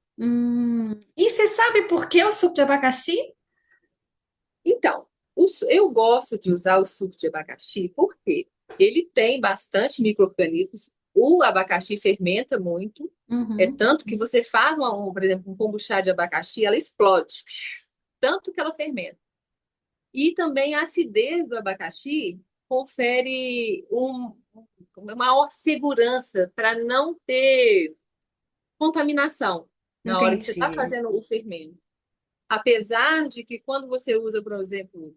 E você sabe por que o suco de abacaxi? Então, eu gosto de usar o suco de abacaxi porque ele tem bastante micro-organismos. O abacaxi fermenta muito, é Uhum, tanto que você faz, por exemplo, um kombuchá de abacaxi, ela explode, tanto que ela fermenta. E também a acidez do abacaxi confere uma maior segurança para não ter contaminação na hora que você está entendi. fazendo o fermento. Apesar de que quando você usa, por exemplo,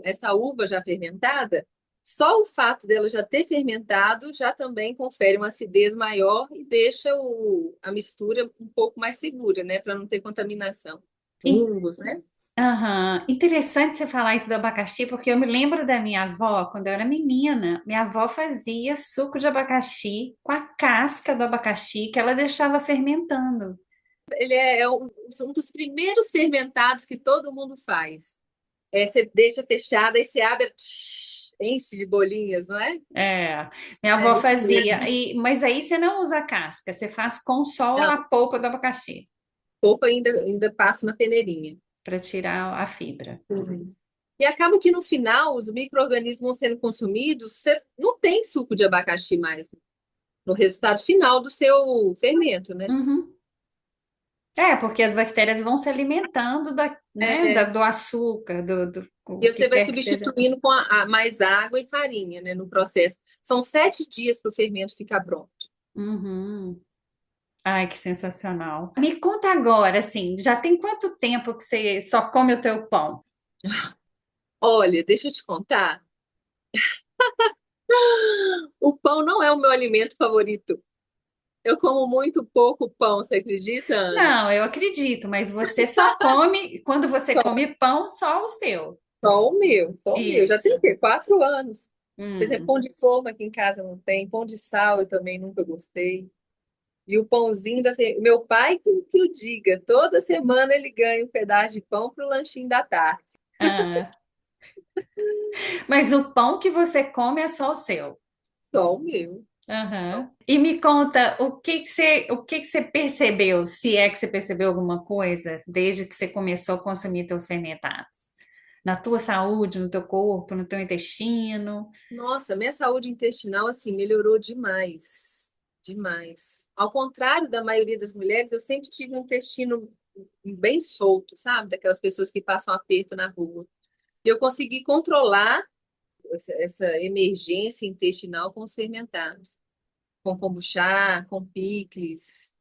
essa uva já fermentada, só o fato dela já ter fermentado já também confere uma acidez maior e deixa a mistura um pouco mais segura, né? Para não ter contaminação. In- Fungos, né? Aham. Interessante você falar isso do abacaxi, porque eu me lembro da minha avó, quando eu era menina, minha avó fazia suco de abacaxi com a casca do abacaxi que ela deixava fermentando. Ele é um dos primeiros fermentados que todo mundo faz. Você deixa fechada e você abre, enche de bolinhas, não é? É, minha avó É isso fazia, mesmo. mas aí você não usa a casca, você faz com só Não, a polpa do abacaxi, polpa ainda passo na peneirinha. para tirar a fibra. Uhum. E acaba que no final os micro-organismos vão sendo consumidos, você não tem suco de abacaxi mais no resultado final do seu fermento, né? Uhum. É, porque as bactérias vão se alimentando É, do açúcar, o e que você vai quer que seja. substituindo com mais água e farinha, né, no processo. São 7 dias para o fermento ficar pronto. Uhum. Ai, que sensacional. Me conta agora, assim, já tem quanto tempo que você só come o teu pão? Olha, deixa eu te contar. O pão não é o meu alimento favorito. Eu como muito pouco pão, você acredita, Ana? Não, eu acredito, mas você só come, quando você come pão, só o seu. Só o meu, só o meu. Já tem o Isso. quê? 4 anos. Por exemplo, Hum. pão de forma aqui em casa não tem, pão de sal eu também nunca gostei. E o pãozinho meu pai que o diga, toda semana ele ganha um pedaço de pão para o lanchinho da tarde. Ah, mas o pão que você come é só o seu. Só o meu. Só. Aham. E me conta o que que você percebeu, se é que você percebeu alguma coisa desde que você começou a consumir teus fermentados? Na tua saúde, no teu corpo, no teu intestino? Nossa, minha saúde intestinal assim melhorou demais, demais. Ao contrário da maioria das mulheres, eu sempre tive um intestino bem solto, sabe? Daquelas pessoas que passam aperto na rua. E eu consegui controlar essa emergência intestinal com os fermentados, com kombuchá, com picles.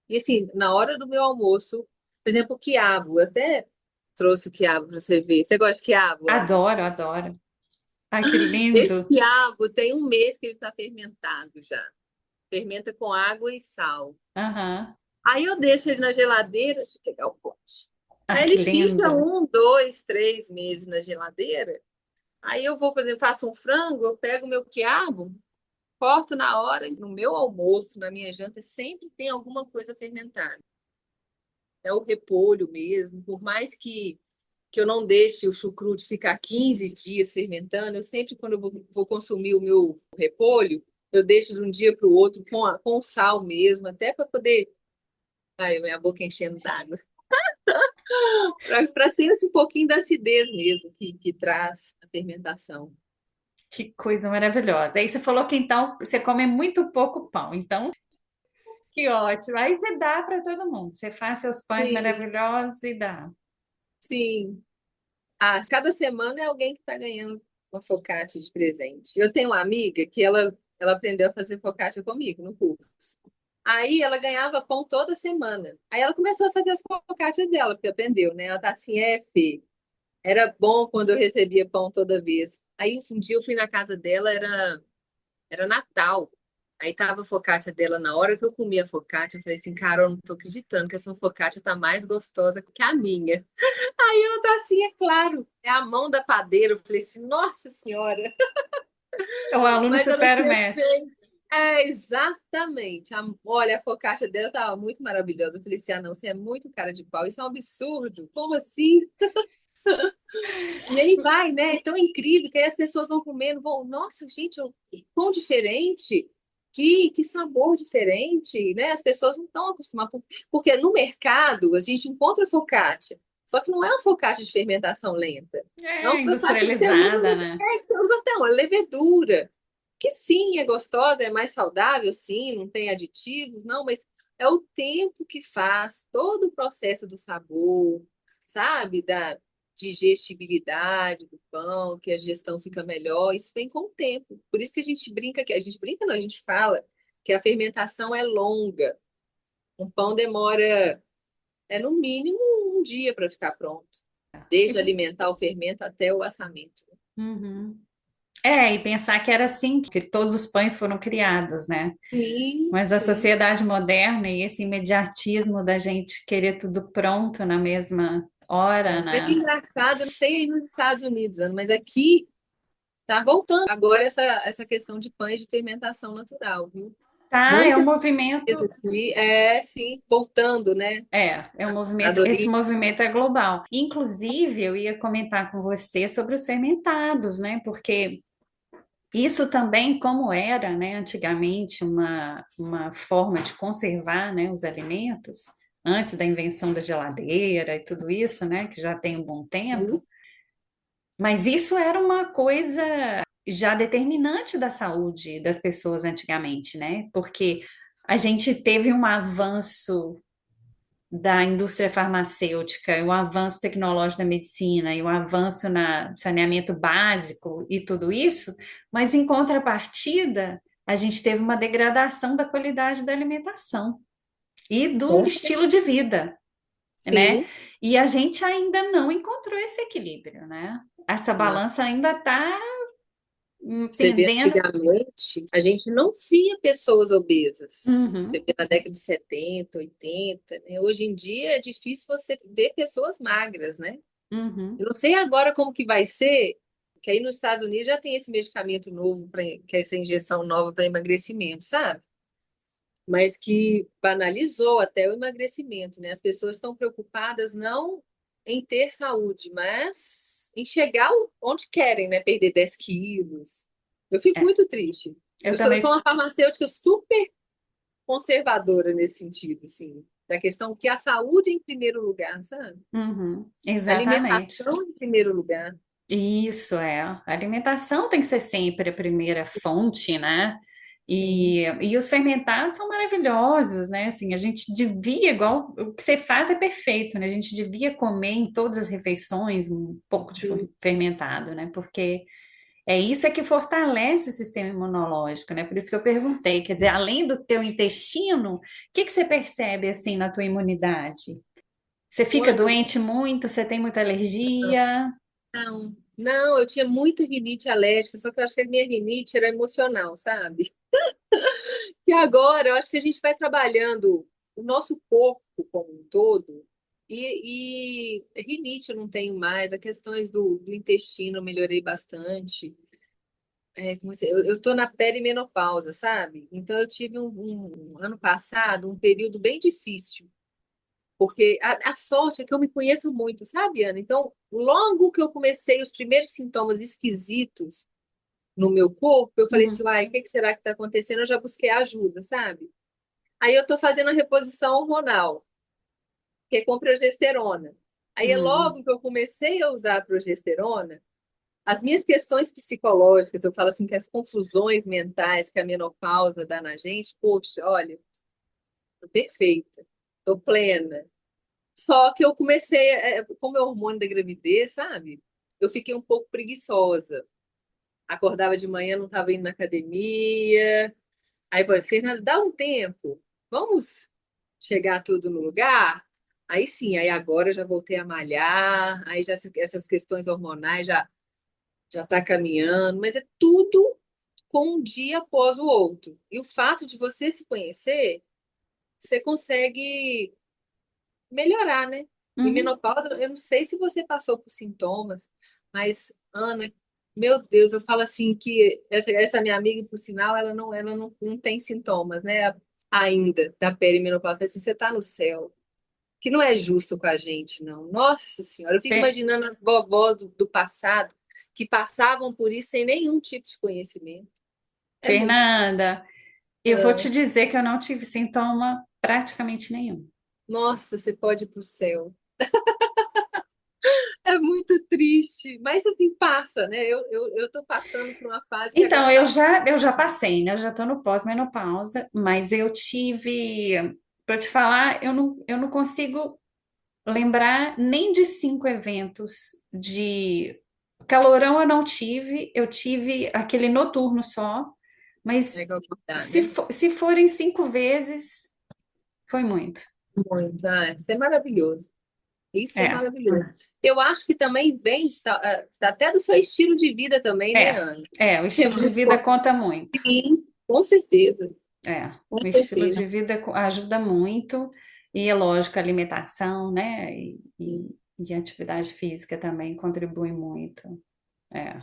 E assim, na hora do meu almoço, por exemplo, o quiabo, eu até trouxe o quiabo para você ver. Você gosta de quiabo, Ana? Adoro, adoro. Ai, que Esse lindo. quiabo tem um mês que ele está fermentado já. Fermenta com água e sal. Aham. Aí eu deixo ele na geladeira, deixa eu pegar o pote. Ah, Aí que ele fica lindo. 1, 2, 3 meses na geladeira. Aí eu vou, por exemplo, faço um frango, eu pego o meu quiabo, corto na hora, no meu almoço, na minha janta, sempre tem alguma coisa fermentada. É o repolho mesmo, por mais que eu não deixe o chucrute ficar 15 dias fermentando, eu sempre, quando eu vou consumir o meu repolho, eu deixo de um dia para o outro com sal mesmo, até para poder. Ai, minha boca enchendo d'água. Para ter esse pouquinho da acidez mesmo que traz a fermentação. Que coisa maravilhosa. Aí você falou que então você come muito pouco pão. Então, que ótimo. Aí você dá para todo mundo. Você faz seus pães Sim, maravilhosos e dá. sim. Ah, cada semana é alguém que está ganhando uma focaccia de presente. Eu tenho uma amiga que ela aprendeu a fazer focaccia comigo no curso. Aí ela ganhava pão toda semana. Aí ela começou a fazer as focaccias dela, porque aprendeu, né? Ela tá assim, Fê, era bom quando eu recebia pão toda vez. Aí um dia eu fui na casa dela, era Natal. Aí tava a focaccia dela. Na hora que eu comi a focaccia, eu falei assim, cara, eu não tô acreditando que essa focaccia tá mais gostosa que a minha. Aí eu tá assim, é claro, é a mão da padeira. Eu falei assim, nossa senhora. O aluno Mas ela supera o tinha mestre. feito. É, exatamente. Olha, a focaccia dela tava muito maravilhosa. Eu falei assim, ah, não, você é muito cara de pau. Isso é um absurdo. Como assim? E aí vai, né? É tão incrível que aí as pessoas vão comendo, vão, nossa, gente, que pão diferente. Que sabor diferente, né? As pessoas não estão acostumadas. Porque no mercado a gente encontra focaccia. Só que não é uma focaccia de fermentação lenta. É uma É focaccia que você usa, industrializada, né? que você usa até uma levedura. Que sim, é gostosa, é mais saudável, sim, não tem aditivos, não, mas é o tempo que faz todo o processo do sabor, sabe? Da digestibilidade do pão, que a digestão fica melhor, isso vem com o tempo. Por isso que a gente brinca, que a gente brinca, não, a gente fala que a fermentação é longa. Um pão demora, no mínimo, um dia para ficar pronto, desde alimentar o fermento até o assamento. Uhum. É, e pensar que era assim que todos os pães foram criados, né? Sim, Mas a sim. sociedade moderna e esse imediatismo da gente querer tudo pronto na mesma hora, Mas que né? engraçado, eu não sei aí nos Estados Unidos, Ana, mas aqui tá voltando agora essa questão de pães de fermentação natural, viu? Tá, é um Muitas movimento. coisas aqui, sim, voltando, né? É um As movimento, esse origens. movimento é global. Inclusive, eu ia comentar com você sobre os fermentados, né? Porque isso também, como era, né, antigamente, uma forma de conservar, né, os alimentos, antes da invenção da geladeira e tudo isso, né, que já tem um bom tempo, Mas isso era uma coisa já determinante da saúde das pessoas antigamente, né? Porque a gente teve um avanço da indústria farmacêutica, o avanço tecnológico da medicina e o avanço no saneamento básico e tudo isso, mas em contrapartida, a gente teve uma degradação da qualidade da alimentação e do Com estilo de vida, né? Sim, E a gente ainda não encontrou esse equilíbrio, né? Essa não. balança ainda está Você vê pendendo. antigamente, a gente não via pessoas obesas. Você Uhum, vê na década de 70, 80, né? Hoje em dia é difícil você ver pessoas magras, né? Eu uhum, não sei agora como que vai ser, que aí nos Estados Unidos já tem esse medicamento novo, que é essa injeção nova para emagrecimento, sabe? Mas que banalizou até o emagrecimento, né? As pessoas estão preocupadas não em ter saúde, mas em chegar onde querem, né? Perder 10 quilos. Eu fico é. muito triste. Eu Eu sou também. uma farmacêutica super conservadora nesse sentido, assim, da questão que a saúde é em primeiro lugar, sabe? Uhum, A exatamente. alimentação em primeiro lugar. Isso é. A alimentação tem que ser sempre a primeira fonte, né? Sim, E os fermentados são maravilhosos, né? Assim, a gente devia, igual o que você faz é perfeito, né? A gente devia comer em todas as refeições um pouco de sim. fermentado, né? Porque é isso é que fortalece o sistema imunológico, né? Por isso que eu perguntei, quer dizer, além do teu intestino, o que que você percebe assim na tua imunidade? Você fica Quando eu doente muito? Você tem muita alergia? não, não, eu tinha muita rinite alérgica, só que eu acho que a minha rinite era emocional, sabe? E agora eu acho que a gente vai trabalhando o nosso corpo como um todo, e rinite eu não tenho mais, as questões do intestino eu melhorei bastante. Eu tô na perimenopausa, sabe? Então eu tive um ano passado um período bem difícil. Porque a sorte é que eu me conheço muito, sabe, Ana? Então, logo que eu comecei os primeiros sintomas esquisitos no meu corpo, eu falei assim, Uhum, uai, o que que será que está acontecendo? Eu já busquei ajuda, sabe? Aí eu tô fazendo a reposição hormonal, que é com progesterona. Aí é uhum. logo que eu comecei a usar a progesterona, as minhas questões psicológicas, eu falo assim, que as confusões mentais que a menopausa dá na gente, poxa, olha, tô perfeita, tô plena. Só que eu comecei, como é o hormônio da gravidez, sabe? Eu fiquei um pouco preguiçosa. Acordava de manhã, não estava indo na academia. Aí, pô, Fernanda, dá um tempo. Vamos chegar tudo no lugar? Aí sim, aí agora eu já voltei a malhar, aí já essas questões hormonais já tá caminhando, mas é tudo com um dia após o outro. E o fato de você se conhecer, você consegue melhorar, né? E Uhum. menopausa, eu não sei se você passou por sintomas, mas, Ana, meu Deus, eu falo assim que essa minha amiga, por sinal, ela não tem sintomas, né? Ainda da perimenopausa. Eu falei assim, você tá no céu. Que não é justo com a gente, não. Nossa Senhora, eu fico Fe- imaginando as vovós do passado que passavam por isso sem nenhum tipo de conhecimento. É muito difícil. Fernanda, eu vou te dizer que eu não tive sintoma praticamente nenhum. Nossa, você pode ir pro céu. É muito triste, mas assim passa, né? Eu tô passando por uma fase que Então, agora tá. eu já passei, né? Eu já tô no pós-menopausa, mas eu tive, para te falar, eu não consigo lembrar nem de 5 eventos de calorão eu não tive, eu tive aquele noturno só, mas Legal que dá, né? se forem 5 vezes, foi muito. Muito. Ah, isso é maravilhoso. Isso é É, maravilhoso. Eu acho que também vem tá até do seu estilo de vida também, né, é, Ana? o É estilo de muito vida conta muito. sim, com certeza, É, com o estilo certeza. de vida ajuda muito, e é lógico, a alimentação, né, e a atividade física também contribui muito. É.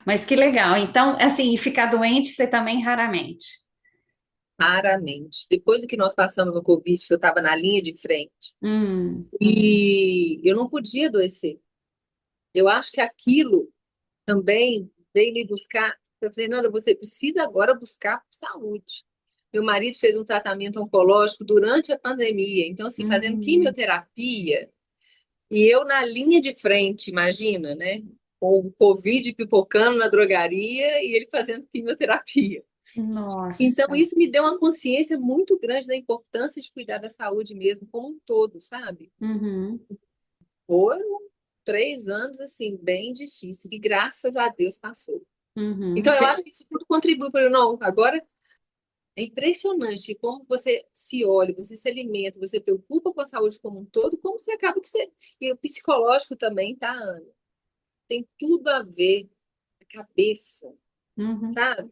Mas que legal. Então, assim, e ficar doente você também raramente. Raramente. Depois do que nós passamos no Covid, que eu estava na linha de frente, Hum, e eu não podia adoecer. Eu acho que aquilo também veio me buscar. Eu falei, Fernanda, você precisa agora buscar saúde. Meu marido fez um tratamento oncológico durante a pandemia, então, assim, fazendo hum, quimioterapia, e eu na linha de frente, imagina, né? o Covid pipocando na drogaria e ele fazendo quimioterapia. Então, Nossa. isso me deu uma consciência muito grande da importância de cuidar da saúde mesmo, como um todo, sabe? Uhum, Foram 3 anos, assim, bem difíceis, e graças a Deus passou. uhum. Então, eu acho que isso tudo contribui para eu, não, agora é impressionante como você se olha, você se alimenta, você preocupa com a saúde como um todo, como você acaba que você. E o psicológico também, tá, Ana? Tem tudo a ver com a cabeça, Uhum. sabe?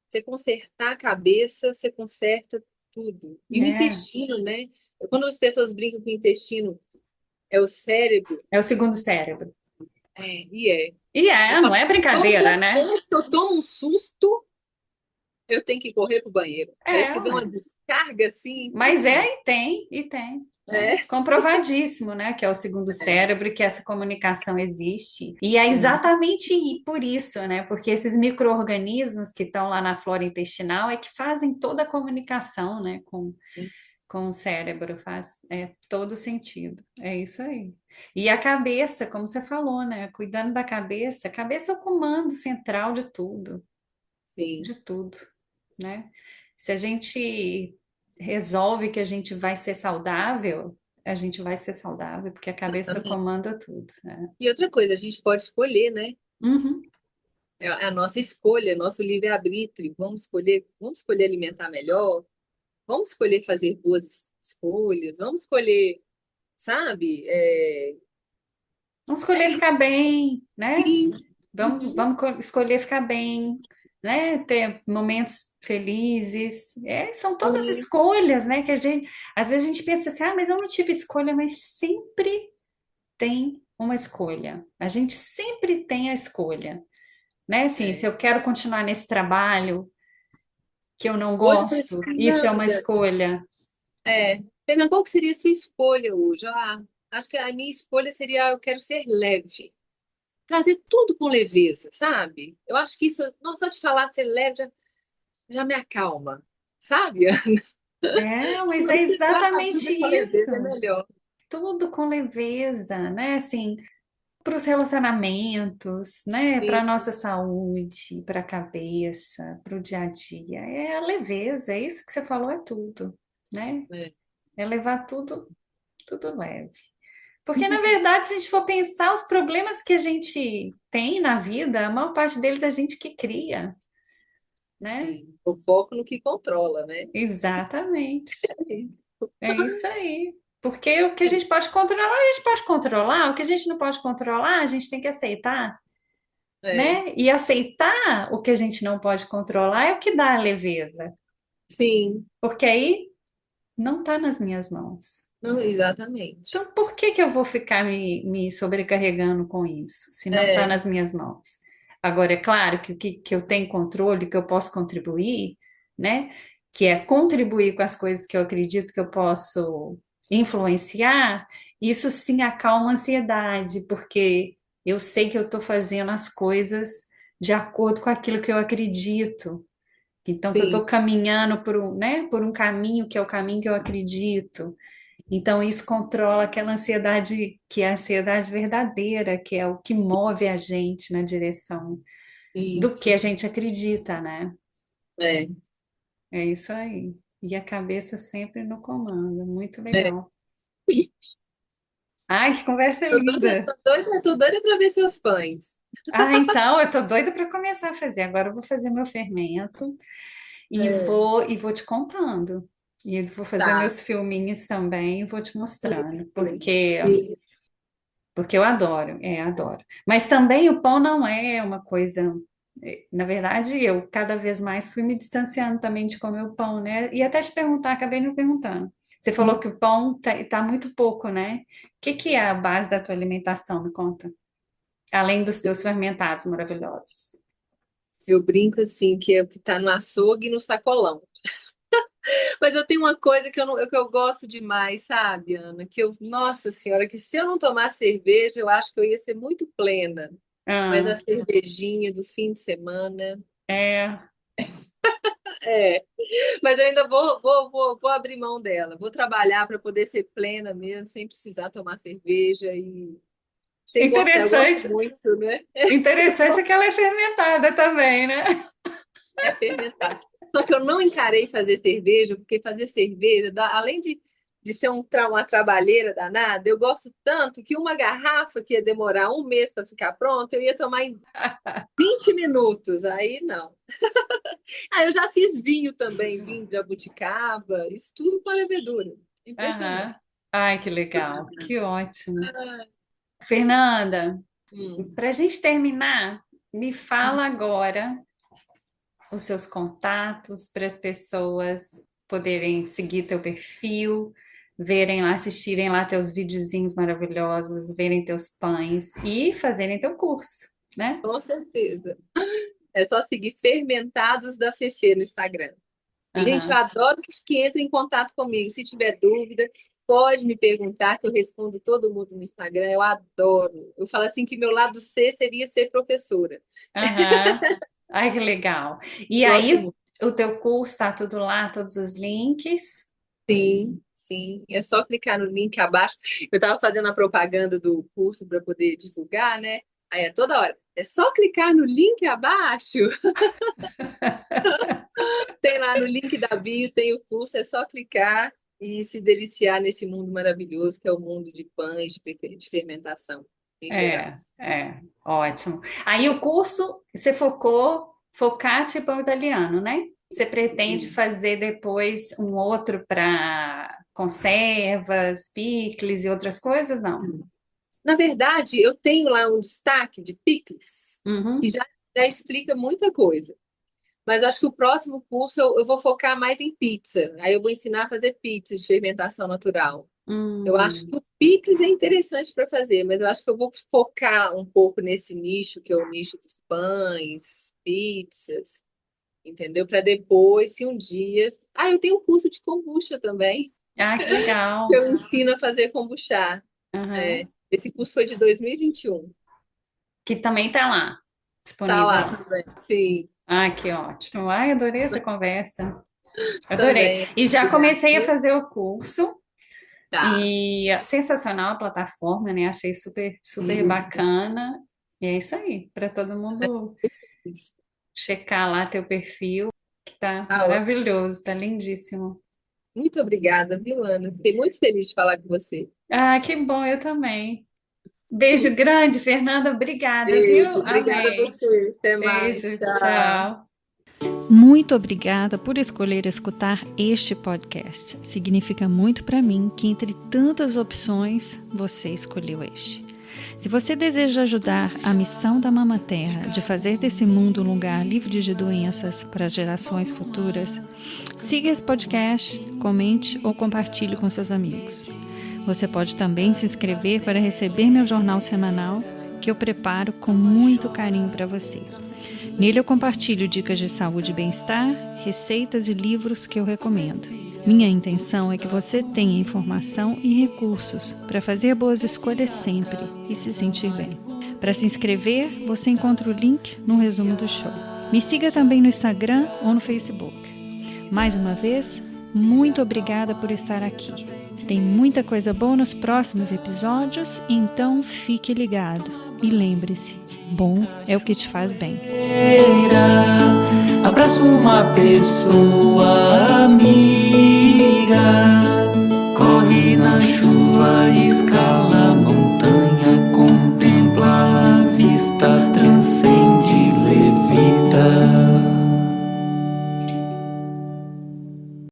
Você consertar a cabeça, você conserta tudo. E o É, intestino, né? Quando as pessoas brincam que o intestino é o cérebro, é o segundo cérebro. e é. E Eu não falo, é brincadeira, toda né? vez que eu tomo um susto, eu tenho que correr pro banheiro. Parece É, que vem uma ué. descarga assim, Mas impressionante. e tem, né? É. Comprovadíssimo, né? Que é o segundo cérebro, que essa comunicação existe. E é Uhum. exatamente por isso, né? Porque esses micro-organismos que estão lá na flora intestinal é que fazem toda a comunicação, né? Com o cérebro, faz todo sentido. É isso aí. E a cabeça, como você falou, né? Cuidando da cabeça, a cabeça é o comando central Sim, de tudo, né? Se a gente resolve que a gente vai ser saudável, a gente vai ser saudável, porque a cabeça exatamente. comanda tudo, né? E outra coisa, a gente pode escolher, né? Uhum. É a nossa escolha, nosso livre-arbítrio. Vamos escolher alimentar melhor, vamos escolher fazer boas escolhas, vamos escolher, sabe? Vamos É escolher ficar isso. bem, né? Sim. Uhum. Vamos escolher ficar bem, né? Ter momentos felizes. É, são todas Sim, escolhas, né? Que às vezes a gente pensa assim, ah, mas eu não tive escolha, mas sempre tem uma escolha. A gente sempre tem a escolha, né? Assim, se é. eu quero continuar nesse trabalho que eu não Hoje eu falei gosto, assim, isso é uma Fernanda, escolha. Fernanda, qual que seria a sua escolha hoje? Acho que a minha escolha seria, eu quero ser leve. Trazer tudo com leveza, sabe? Eu acho que isso, não só de falar ser leve, já me acalma, sabe? É, Se mas é você trata a exatamente vida com isso. leveza, é melhor. Tudo com leveza, né? Assim, para os relacionamentos, né? Para a Sim, nossa saúde, para a cabeça, para o dia a dia. É a leveza, é isso que você falou, é tudo, né? é. É levar tudo leve. Porque, na verdade, se a gente for pensar, os problemas que a gente tem na vida, a maior parte deles é a gente que cria, né? Sim. O foco no que controla, né? Exatamente. É isso. É isso aí. Porque o que a gente pode controlar, a gente pode controlar, o que a gente não pode controlar, a gente tem que aceitar, É. né? E aceitar o que a gente não pode controlar é o que dá a leveza, Sim, porque aí não está nas minhas mãos. não, exatamente. Então, por que que eu vou ficar me sobrecarregando com isso, se não está É, nas minhas mãos? Agora, é claro que que eu tenho controle, que eu posso contribuir, né? Que é contribuir com as coisas que eu acredito que eu posso influenciar, isso sim acalma a ansiedade, porque eu sei que eu estou fazendo as coisas de acordo com aquilo que eu acredito. Então, que eu estou sim, caminhando por um caminho que é o caminho que eu acredito. Então, isso controla aquela ansiedade que é a ansiedade verdadeira, que é o que move a gente na direção do que isso. a gente acredita, né? É, É isso aí. E a cabeça sempre no comando. Muito é. legal. Ai, que conversa Tô doida, linda! tô doida para ver seus pães. Ah, então, eu tô doida para começar a fazer. Agora eu vou fazer meu fermento e É, vou te contando. E eu vou fazer tá. meus filminhos também e vou te mostrando, Isso. porque eu adoro, adoro. Mas também o pão não é uma coisa. Na verdade, eu cada vez mais fui me distanciando também de comer o pão, né? E até te perguntar, acabei me perguntando. Você falou que o pão tá muito pouco, né? O que que é a base da tua alimentação? Me conta. Além dos teus fermentados maravilhosos. Eu brinco assim, que é o que tá no açougue e no sacolão. Mas eu tenho uma coisa que eu gosto demais, sabe, Ana? Nossa Senhora, que se eu não tomar cerveja, eu acho que eu ia ser muito plena. Mas a Ah, cervejinha do fim de semana. é. É, mas eu ainda vou abrir mão dela. Vou trabalhar para poder ser plena mesmo, sem precisar tomar cerveja. Sem gostar, eu Interessante, gosto muito, né? interessante é que ela é fermentada também, né? É fermentar. Só que eu não encarei fazer cerveja, porque fazer cerveja, além de ser uma trabalheira danada, eu gosto tanto que uma garrafa que ia demorar um mês para ficar pronta, eu ia tomar em 20 minutos. Aí não. Ah, eu já fiz vinho também, vinho de jabuticaba, isso tudo com a levedura. Aham. Impressionante. Ai, que legal, que ótimo. Fernanda, Hum. para a gente terminar, me fala agora os seus contatos para as pessoas poderem seguir teu perfil, verem lá, assistirem lá teus videozinhos maravilhosos, verem teus pães e fazerem teu curso, né? Com certeza. É só seguir Fermentados da Fefê no Instagram. Gente, eu Aham. adoro que entre em contato comigo. Se tiver dúvida, pode me perguntar, que eu respondo todo mundo no Instagram. Eu adoro. Eu falo assim que meu lado C seria ser professora. Aham. Ai, que legal. E Gosto aí, muito. o teu curso está tudo lá, todos os links. Sim, sim. É só clicar no link abaixo. Eu estava fazendo a propaganda do curso para poder divulgar, né? Aí é toda hora. É só clicar no link abaixo. Tem lá no link da bio, tem o curso, é só clicar e se deliciar nesse mundo maravilhoso que é o mundo de pães, de fermentação em geral. Ótimo. Aí o curso, você focaccia e pão italiano, né? Você pretende Isso. fazer depois um outro para conservas, picles e outras coisas? Não. Na verdade, eu tenho lá um destaque de picles, que Uhum. já explica muita coisa. Mas acho que o próximo curso eu vou focar mais em pizza. Aí eu vou ensinar a fazer pizza de fermentação natural. Eu acho que Hum. o picles é interessante para fazer, mas eu acho que eu vou focar um pouco nesse nicho, que é o nicho dos pães, pizzas, entendeu? Para depois, se um dia. Ah, eu tenho um curso de kombucha também, Ah, que que legal. eu ensino a fazer kombucha. É, Aham. esse curso foi de 2021. Que também tá lá, Tá disponível lá lá. também. Sim, Ah, que ótimo. Ai, adorei essa conversa. Adorei. também. E já Obrigada. comecei a fazer o curso. Tá. E sensacional a plataforma, né? Achei super, super Isso. bacana. E é isso aí, para todo mundo checar lá teu perfil, que tá Tá ótimo. maravilhoso, tá lindíssimo. Muito obrigada, viu, Ana? Fiquei muito feliz de falar com você. Ah, que bom, eu também. Beijo grande, Fernanda, obrigada, Beijo. viu? Obrigada a Amei. você. Até mais. Beijo, Tchau. tchau. Muito obrigada por escolher escutar este podcast. Significa muito para mim que entre tantas opções você escolheu este. Se você deseja ajudar a missão da Mama Terra de fazer desse mundo um lugar livre de doenças para as gerações futuras, siga esse podcast, comente ou compartilhe com seus amigos. Você pode também se inscrever para receber meu jornal semanal, que eu preparo com muito carinho para você. Nele eu compartilho dicas de saúde e bem-estar, receitas e livros que eu recomendo. Minha intenção é que você tenha informação e recursos para fazer boas escolhas sempre e se sentir bem. Para se inscrever, você encontra o link no resumo do show. Me siga também no Instagram ou no Facebook. Mais uma vez, muito obrigada por estar aqui. Tem muita coisa boa nos próximos episódios, então fique ligado. E lembre-se, bom é o que te faz bem. Abraço uma pessoa amiga, corre na chuva, escala